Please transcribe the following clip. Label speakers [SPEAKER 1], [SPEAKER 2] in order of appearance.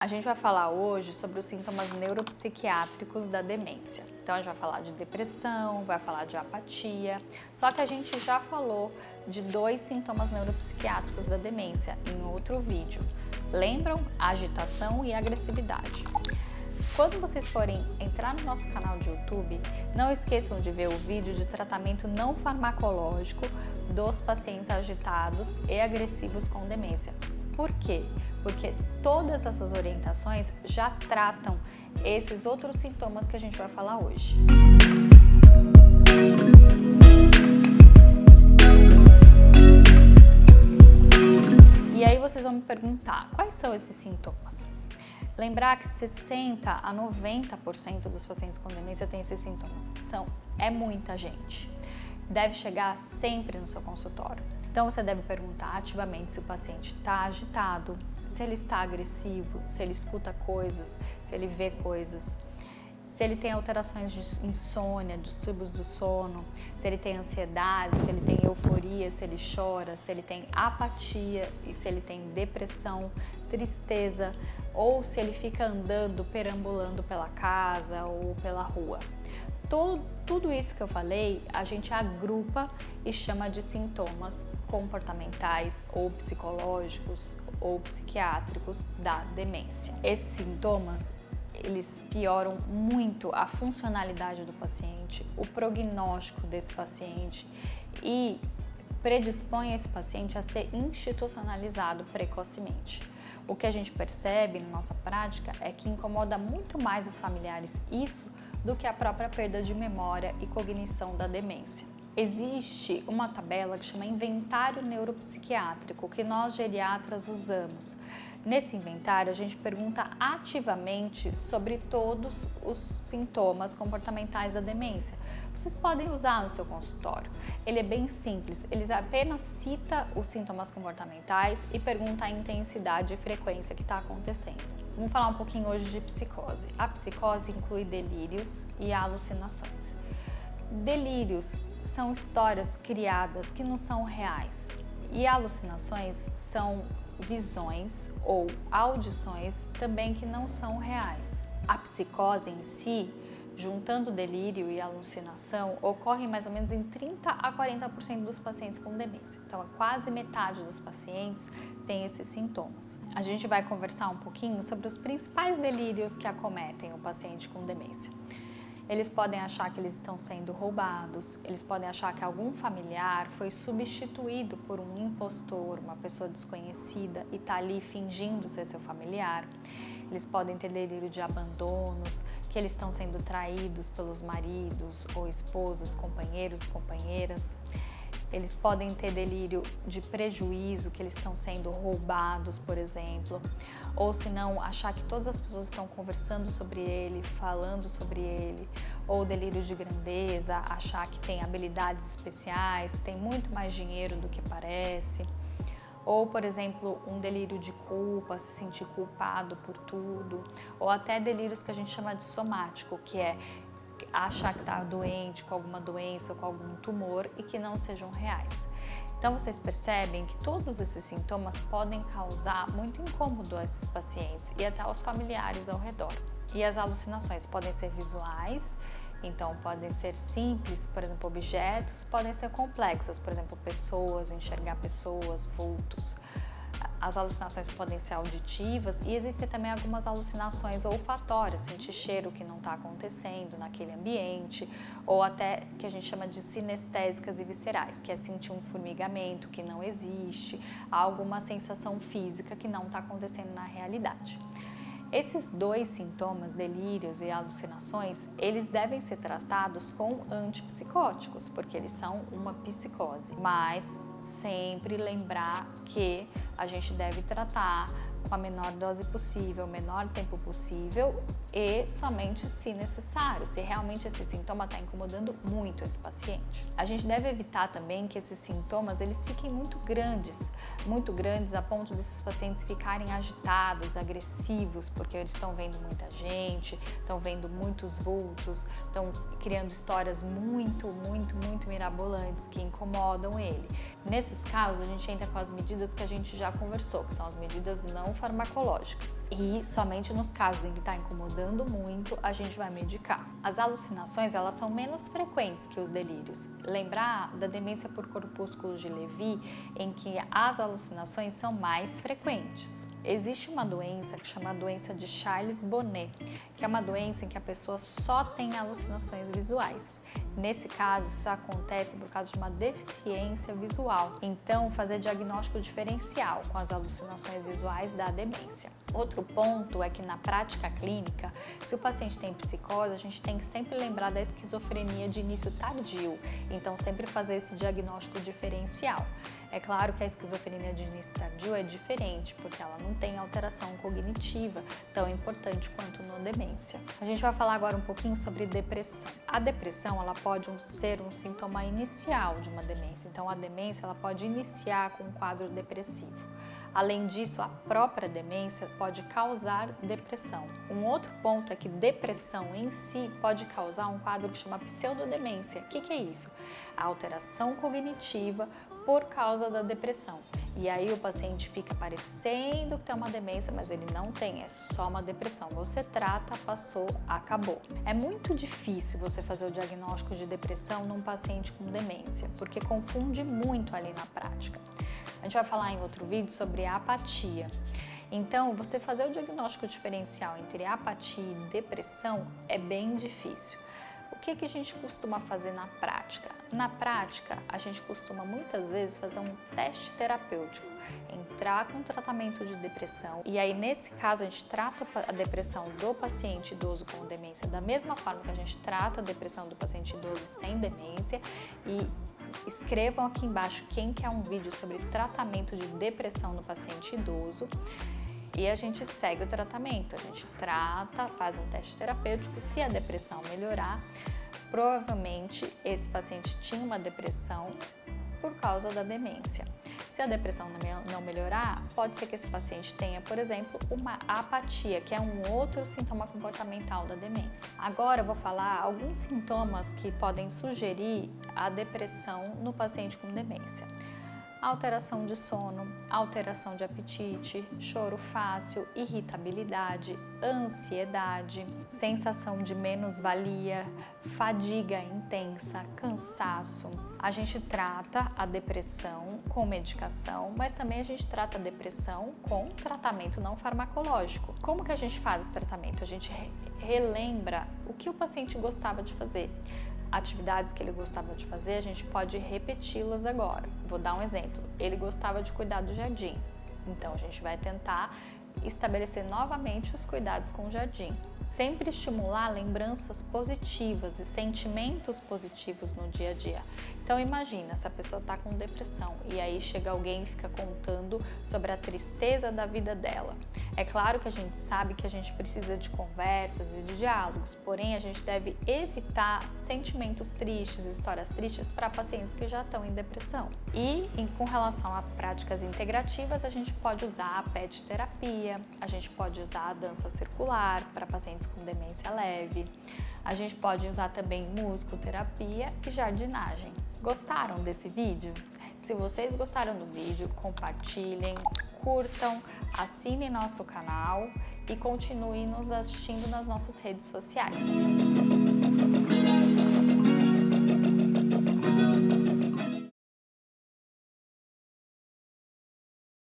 [SPEAKER 1] A gente vai falar hoje sobre os sintomas neuropsiquiátricos da demência. Então a gente vai falar de depressão, vai falar de apatia, só que a gente já falou de 2 sintomas neuropsiquiátricos da demência em outro vídeo. Lembram? Agitação e agressividade. Quando vocês forem entrar no nosso canal de YouTube, não esqueçam de ver o vídeo de tratamento não farmacológico dos pacientes agitados e agressivos com demência. Por quê? Porque todas essas orientações já tratam esses outros sintomas que a gente vai falar hoje. E aí vocês vão me perguntar, quais são esses sintomas? Lembrar que 60% a 90% dos pacientes com demência têm esses sintomas. É muita gente. Deve chegar sempre no seu consultório. Então você deve perguntar ativamente se o paciente está agitado, se ele está agressivo, se ele escuta coisas, se ele vê coisas, se ele tem alterações de insônia, distúrbios do sono, se ele tem ansiedade, se ele tem euforia, se ele chora, se ele tem apatia e se ele tem depressão, tristeza ou se ele fica andando, perambulando pela casa ou pela rua. Tudo isso que eu falei, a gente agrupa e chama de sintomas comportamentais ou psicológicos ou psiquiátricos da demência. Esses sintomas, eles pioram muito a funcionalidade do paciente, o prognóstico desse paciente e predispõe esse paciente a ser institucionalizado precocemente. O que a gente percebe na nossa prática é que incomoda muito mais os familiares isso do que a própria perda de memória e cognição da demência. Existe uma tabela que chama Inventário Neuropsiquiátrico, que nós geriatras usamos. Nesse inventário, a gente pergunta ativamente sobre todos os sintomas comportamentais da demência. Vocês podem usar no seu consultório. Ele é bem simples, ele apenas cita os sintomas comportamentais e pergunta a intensidade e frequência que está acontecendo. Vamos falar um pouquinho hoje de psicose. A psicose inclui delírios e alucinações. Delírios são histórias criadas que não são reais e alucinações são visões ou audições também que não são reais. A psicose em si, juntando delírio e alucinação, ocorre mais ou menos em 30 a 40% dos pacientes com demência. Então, quase metade dos pacientes tem esses sintomas. A gente vai conversar um pouquinho sobre os principais delírios que acometem o paciente com demência. Eles podem achar que eles estão sendo roubados, eles podem achar que algum familiar foi substituído por um impostor, uma pessoa desconhecida e está ali fingindo ser seu familiar. Eles podem ter delírio de abandonos, que eles estão sendo traídos pelos maridos ou esposas, companheiros e companheiras. Eles podem ter delírio de prejuízo, que eles estão sendo roubados, por exemplo, ou se não, achar que todas as pessoas estão conversando sobre ele, falando sobre ele, ou delírio de grandeza, achar que tem habilidades especiais, tem muito mais dinheiro do que parece, ou, por exemplo, um delírio de culpa, se sentir culpado por tudo, ou até delírios que a gente chama de somático, que é achar que está doente com alguma doença ou com algum tumor e que não sejam reais. Então vocês percebem que todos esses sintomas podem causar muito incômodo a esses pacientes e até aos familiares ao redor. E as alucinações podem ser visuais, então podem ser simples, por exemplo, objetos, podem ser complexas, por exemplo, pessoas, enxergar pessoas, vultos. As alucinações podem ser auditivas e existem também algumas alucinações olfatórias, sentir cheiro que não está acontecendo naquele ambiente, ou até que a gente chama de sinestésicas e viscerais, que é sentir um formigamento que não existe, alguma sensação física que não está acontecendo na realidade. Esses 2 sintomas, delírios e alucinações, eles devem ser tratados com antipsicóticos, porque eles são uma psicose. Mas sempre lembrar que a gente deve tratar com a menor dose possível, o menor tempo possível e somente se necessário, se realmente esse sintoma está incomodando muito esse paciente. A gente deve evitar também que esses sintomas eles fiquem muito grandes a ponto desses pacientes ficarem agitados, agressivos, porque eles estão vendo muita gente, estão vendo muitos vultos, estão criando histórias muito mirabolantes que incomodam ele. Nesses casos, a gente entra com as medidas que a gente já conversou, que são as medidas não não farmacológicas. E somente nos casos em que está incomodando muito, a gente vai medicar. As alucinações, elas são menos frequentes que os delírios. Lembrar da demência por corpúsculos de Lewy, em que as alucinações são mais frequentes. Existe uma doença que chama doença de Charles-Bonnet, que é uma doença em que a pessoa só tem alucinações visuais. Nesse caso, isso acontece por causa de uma deficiência visual. Então, fazer diagnóstico diferencial com as alucinações visuais da demência. Outro ponto é que na prática clínica, se o paciente tem psicose, a gente tem que sempre lembrar da esquizofrenia de início tardio. Então, sempre fazer esse diagnóstico diferencial. É claro que a esquizofrenia de início tardio é diferente, porque ela não tem alteração cognitiva tão importante quanto na demência. A gente vai falar agora um pouquinho sobre depressão. A depressão, ela pode ser um sintoma inicial de uma demência. Então, a demência, ela pode iniciar com um quadro depressivo. Além disso, a própria demência pode causar depressão. Um outro ponto é que depressão em si pode causar um quadro que chama pseudodemência. O que é isso? A alteração cognitiva por causa da depressão. E aí o paciente fica parecendo que tem uma demência, mas ele não tem, é só uma depressão. Você trata, passou, acabou. É muito difícil você fazer o diagnóstico de depressão num paciente com demência, porque confunde muito ali na prática. A gente vai falar em outro vídeo sobre apatia. Então, você fazer o diagnóstico diferencial entre apatia e depressão é bem difícil. O que a gente costuma fazer na prática? Na prática, a gente costuma muitas vezes fazer um teste terapêutico, entrar com tratamento de depressão e aí nesse caso a gente trata a depressão do paciente idoso com demência da mesma forma que a gente trata a depressão do paciente idoso sem demência e escrevam aqui embaixo quem quer um vídeo sobre tratamento de depressão no paciente idoso. E a gente segue o tratamento, a gente trata, faz um teste terapêutico, se a depressão melhorar, provavelmente esse paciente tinha uma depressão por causa da demência. Se a depressão não melhorar, pode ser que esse paciente tenha, por exemplo, uma apatia, que é um outro sintoma comportamental da demência. Agora eu vou falar alguns sintomas que podem sugerir a depressão no paciente com demência. Alteração de sono, alteração de apetite, choro fácil, irritabilidade, ansiedade, sensação de menos-valia, fadiga intensa, cansaço. A gente trata a depressão com medicação, mas também a gente trata a depressão com tratamento não farmacológico. Como que a gente faz esse tratamento? A gente relembra o que o paciente gostava de fazer. Atividades que ele gostava de fazer, a gente pode repeti-las agora. Vou dar um exemplo. Ele gostava de cuidar do jardim, então a gente vai tentar estabelecer novamente os cuidados com o jardim. Sempre estimular lembranças positivas e sentimentos positivos no dia a dia. Então imagina, essa pessoa está com depressão e aí chega alguém e fica contando sobre a tristeza da vida dela. É claro que a gente sabe que a gente precisa de conversas e de diálogos, porém a gente deve evitar sentimentos tristes, histórias tristes para pacientes que já estão em depressão. E com relação às práticas integrativas, a gente pode usar a PET terapia, a gente pode usar a dança circular para pacientes com demência leve. A gente pode usar também musicoterapia e jardinagem. Gostaram desse vídeo? Se vocês gostaram do vídeo, compartilhem, curtam, assinem nosso canal e continuem nos assistindo nas nossas redes sociais.